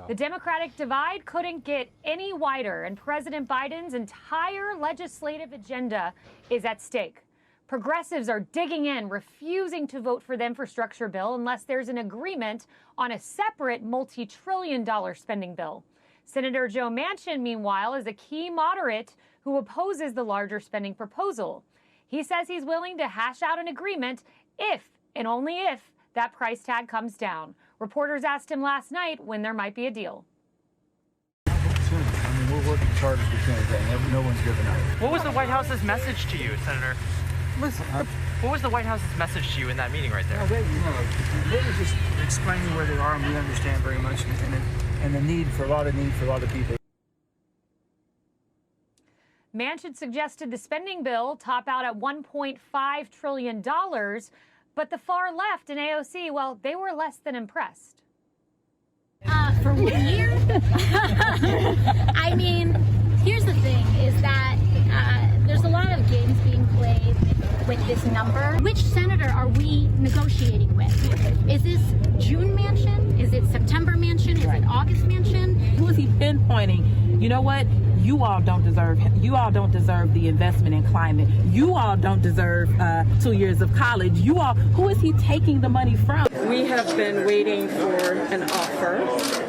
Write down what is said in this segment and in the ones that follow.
The Democratic divide couldn't get any wider, and President Biden's entire legislative agenda is at stake. Progressives are digging in, refusing to vote for the infrastructure bill unless there's an agreement on a separate multi-trillion-dollar spending bill. Senator Joe Manchin, meanwhile, is a key moderate who opposes the larger spending proposal. He says he's willing to hash out an agreement if, and only if, that price tag comes down. Reporters asked him last night when there might be a deal. I mean, we're working as hard as we can today. No one's giving up. What was the White House's message to you, Senator? Listen, what was the White House's message to you in that meeting right there? they were just explaining where they are, and we understand very much, and the need for a lot of people. Manchin suggested the spending bill top out at $1.5 trillion, but the far left in AOC, well, they were less than impressed. For 1 year? I mean, here's the thing, is that there's a lot of games being played with this number. Which senator are we negotiating with? Is this June Manchin? Is it September Manchin? Is it August Manchin? Who is he pinpointing? You know what? You all don't deserve the investment in climate. You all don't deserve 2 years of college. Who is he taking the money from? We have been waiting for an offer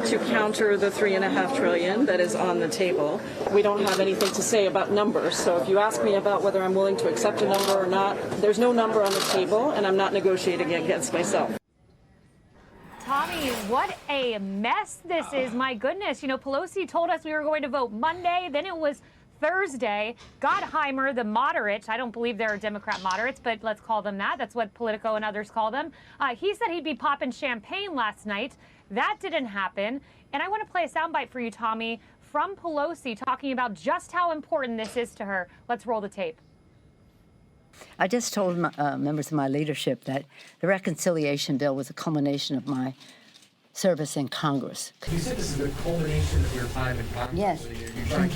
to counter the $3.5 trillion that is on the table. We don't have anything to say about numbers, so if you ask me about whether I'm willing to accept a number or not, there's no number on the table, and I'm not negotiating against myself. Tomi, what a mess this is. My goodness. You know, Pelosi told us we were going to vote Monday. Then it was Thursday. Gottheimer, the moderate, I don't believe they're Democrat moderates, but let's call them that. That's what Politico and others call them. He said he'd be popping champagne last night. That didn't happen. And I want to play a soundbite for you, Tomi, from Pelosi talking about just how important this is to her. Let's roll the tape. I just told members of my leadership that the reconciliation bill was a culmination of my service in Congress. You said this is the culmination of your time in Congress. Yes. You're trying.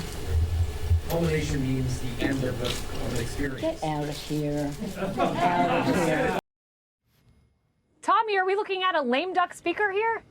Culmination means the end of the experience. Get out of here. Get out of here. Tomi, are we looking at a lame duck speaker here?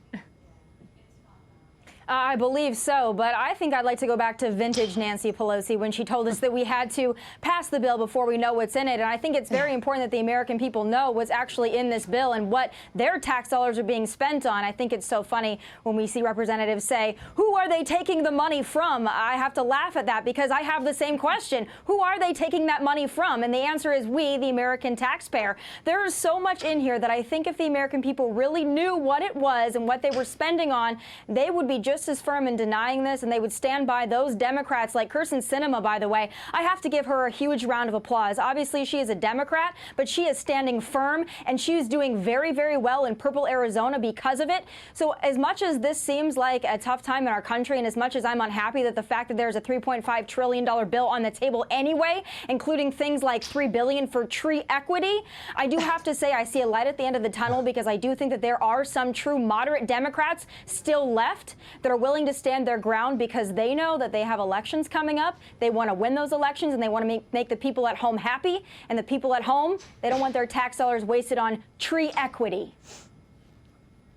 I believe so, but I think I'd like to go back to vintage Nancy Pelosi when she told us that we had to pass the bill before we know what's in it. And I think it's very important that the American people know what's actually in this bill and what their tax dollars are being spent on. I think it's so funny when we see representatives say, who are they taking the money from? I have to laugh at that because I have the same question. Who are they taking that money from? And the answer is we, the American taxpayer. There is so much in here that I think if the American people really knew what it was and what they were spending on, they would be just as firm in denying this, and they would stand by those Democrats like Kirsten Sinema, by the way. I have to give her a huge round of applause. Obviously, she is a Democrat, but she is standing firm, and she is doing very, very well in purple Arizona because of it. So as much as this seems like a tough time in our country, and as much as I'm unhappy that the fact that there's a $3.5 trillion bill on the table anyway, including things like $3 billion for tree equity, I do have to say I see a light at the end of the tunnel because I do think that there are some true moderate Democrats still left that are willing to stand their ground because they know that they have elections coming up. They want to win those elections, and they want to make the people at home happy. And the people at home, they don't want their tax dollars wasted on tree equity.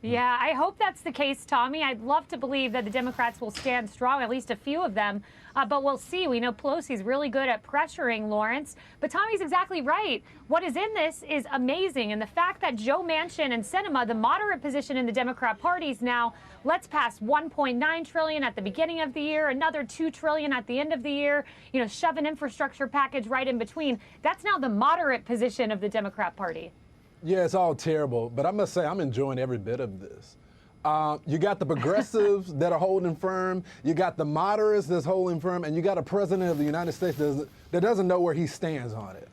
Yeah, I hope that's the case, Tomi. I'd love to believe that the Democrats will stand strong, at least a few of them. But we'll see. We know Pelosi's really good at pressuring Lawrence. But Tomi's exactly right. What is in this is amazing. And the fact that Joe Manchin and Sinema, the moderate position in the Democrat Party, is now, let's pass $1.9 trillion at the beginning of the year, another $2 trillion at the end of the year, you know, shove an infrastructure package right in between. That's now the moderate position of the Democrat Party. Yeah, it's all terrible. But I must say, I'm enjoying every bit of this. You got the progressives that are holding firm. You got the moderates that's holding firm. And you got a president of the United States that doesn't know where he stands on it.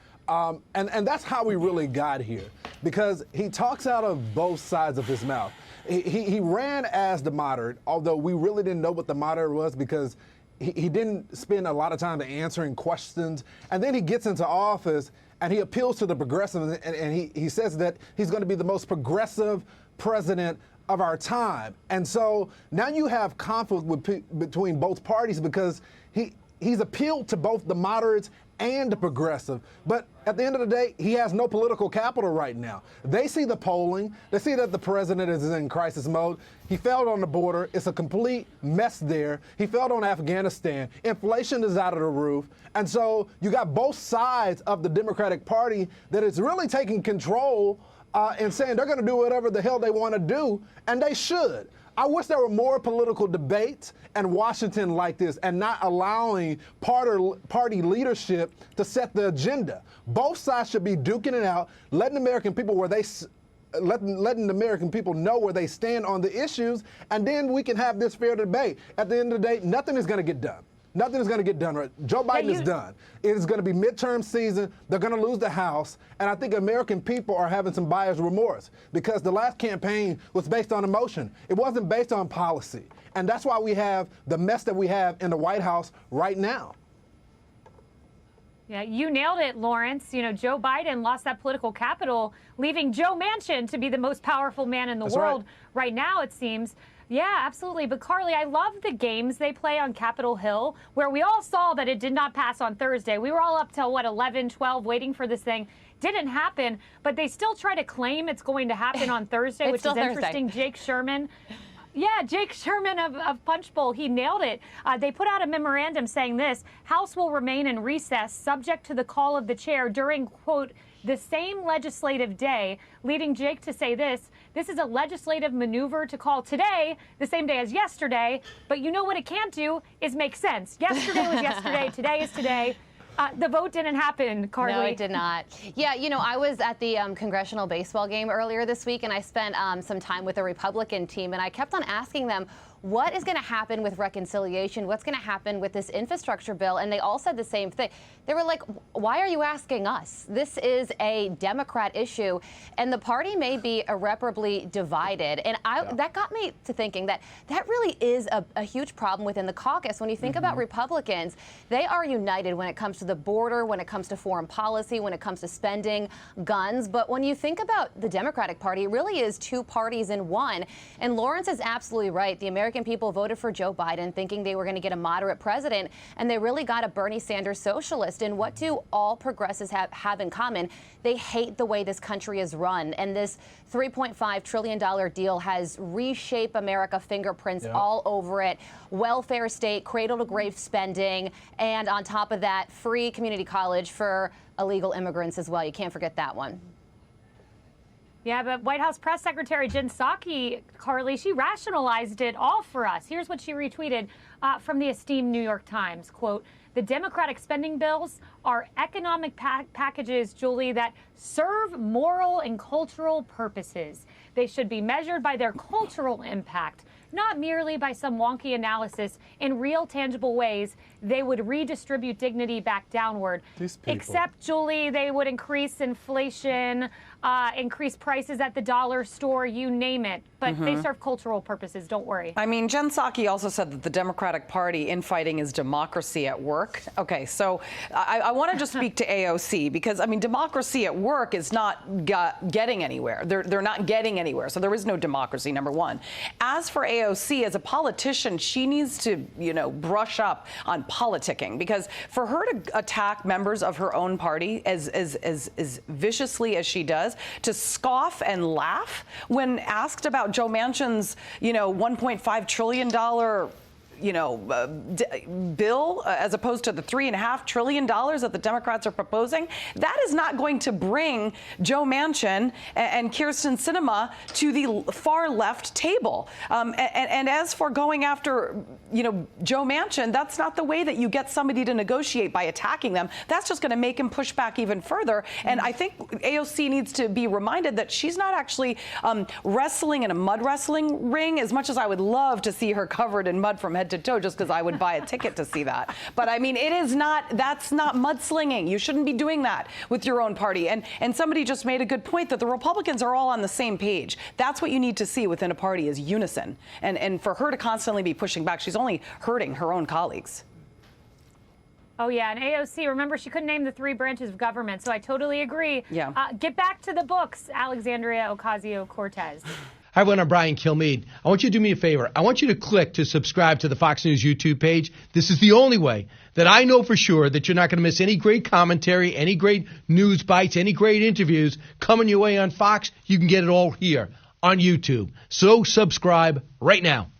And that's how we really got here, because he talks out of both sides of his mouth. He ran as the moderate, although we really didn't know what the moderate was because he didn't spend a lot of time answering questions. And then he gets into office and he appeals to the progressives, and he says that he's going to be the most progressive president of our time. And so now you have conflict between both parties because he's appealed to both the moderates and the progressive. But at the end of the day, he has no political capital right now. They see the polling. They see that the president is in crisis mode. He failed on the border. It's a complete mess there. He failed on Afghanistan. Inflation is out of the roof. And so you got both sides of the Democratic Party that is really taking control and saying they're going to do whatever the hell they want to do, and they should. I wish there were more political debates in Washington like this and not allowing party leadership to set the agenda. Both sides should be duking it out, letting the American people letting the American people know where they stand on the issues, and then we can have this fair debate. At the end of the day, nothing is going to get done. Nothing is going to get done right. Joe Biden is done. It is going to be midterm season. They're going to lose the House. And I think American people are having some buyer's remorse because the last campaign was based on emotion. It wasn't based on policy. And that's why we have the mess that we have in the White House right now. Yeah, you nailed it, Lawrence. You know, Joe Biden lost that political capital, leaving Joe Manchin to be the most powerful man in the world right now, it seems. Yeah, absolutely. But Carly, I love the games they play on Capitol Hill, where we all saw that it did not pass on Thursday. We were all up till, 11, 12, waiting for this thing. Didn't happen, but they still try to claim it's going to happen on Thursday, which is interesting. Jake Sherman. Yeah, Jake Sherman of Punch Bowl, he nailed it. They put out a memorandum saying this: House will remain in recess subject to the call of the chair during, quote, the same legislative day, leading Jake to say this: this is a legislative maneuver to call today the same day as yesterday, but you know what it can't do is make sense. Yesterday was yesterday, today is today. The vote didn't happen, Carly. No, it did not. Yeah, you know, I was at the congressional baseball game earlier this week, and I spent some time with the Republican team, and I kept on asking them, what is going to happen with reconciliation? What's going to happen with this infrastructure bill? And they all said the same thing. They were like, why are you asking us? This is a Democrat issue, and the party may be irreparably divided. And that got me to thinking that really is a huge problem within the caucus. When you think about Republicans, they are united when it comes to the border, when it comes to foreign policy, when it comes to spending, guns. But when you think about the Democratic Party, it really is two parties in one. And Lawrence is absolutely right. The American people voted for Joe Biden thinking they were going to get a moderate president, and they really got a Bernie Sanders socialist. And what do all progressives have in common? They hate the way this country is run. And this $3.5 trillion deal has reshaped America fingerprints all over it. Welfare state, cradle to grave spending, and on top of that, free community college for illegal immigrants as well. You can't forget that one. Yeah, but White House Press Secretary Jen Psaki, Carly, she rationalized it all for us. Here's what she retweeted from the esteemed New York Times. Quote, the Democratic spending bills are economic packages, Julie, that serve moral and cultural purposes. They should be measured by their cultural impact, not merely by some wonky analysis. In real, tangible ways, they would redistribute dignity back downward. Except, Julie, they would increase inflation, increase prices at the dollar store, you name it. But they serve cultural purposes, don't worry. I mean, Jen Psaki also said that the Democratic Party infighting is democracy at work. Okay, so I want to just speak to AOC because, I mean, democracy at work is not getting anywhere. They're not getting anywhere. So there is no democracy, number one. As for AOC, as a politician, she needs to, you know, brush up on politicking, because for her to attack members of her own party as viciously as she does, to scoff and laugh when asked about Joe Manchin's, you know, $1.5 trillion bill as opposed to the $3.5 trillion that the Democrats are proposing, that is not going to bring Joe Manchin and Kyrsten Sinema to the far left table. And as for going after, you know, Joe Manchin, that's not the way that you get somebody to negotiate by attacking them. That's just going to make him push back even further. And I think AOC needs to be reminded that she's not actually wrestling in a mud wrestling ring, as much as I would love to see her covered in mud from head to toe, just because I would buy a ticket to see that. But I mean, that's not mudslinging. You shouldn't be doing that with your own party. And somebody just made a good point that the Republicans are all on the same page. That's what you need to see within a party, is unison. And for her to constantly be pushing back, she's only hurting her own colleagues. Oh, yeah. And AOC, remember, she couldn't name the 3 branches of government. So I totally agree. Yeah. Get back to the books, Alexandria Ocasio-Cortez. Hi, everyone. I'm Brian Kilmeade. I want you to do me a favor. I want you to click to subscribe to the Fox News YouTube page. This is the only way that I know for sure that you're not going to miss any great commentary, any great news bites, any great interviews coming your way on Fox. You can get it all here on YouTube. So subscribe right now.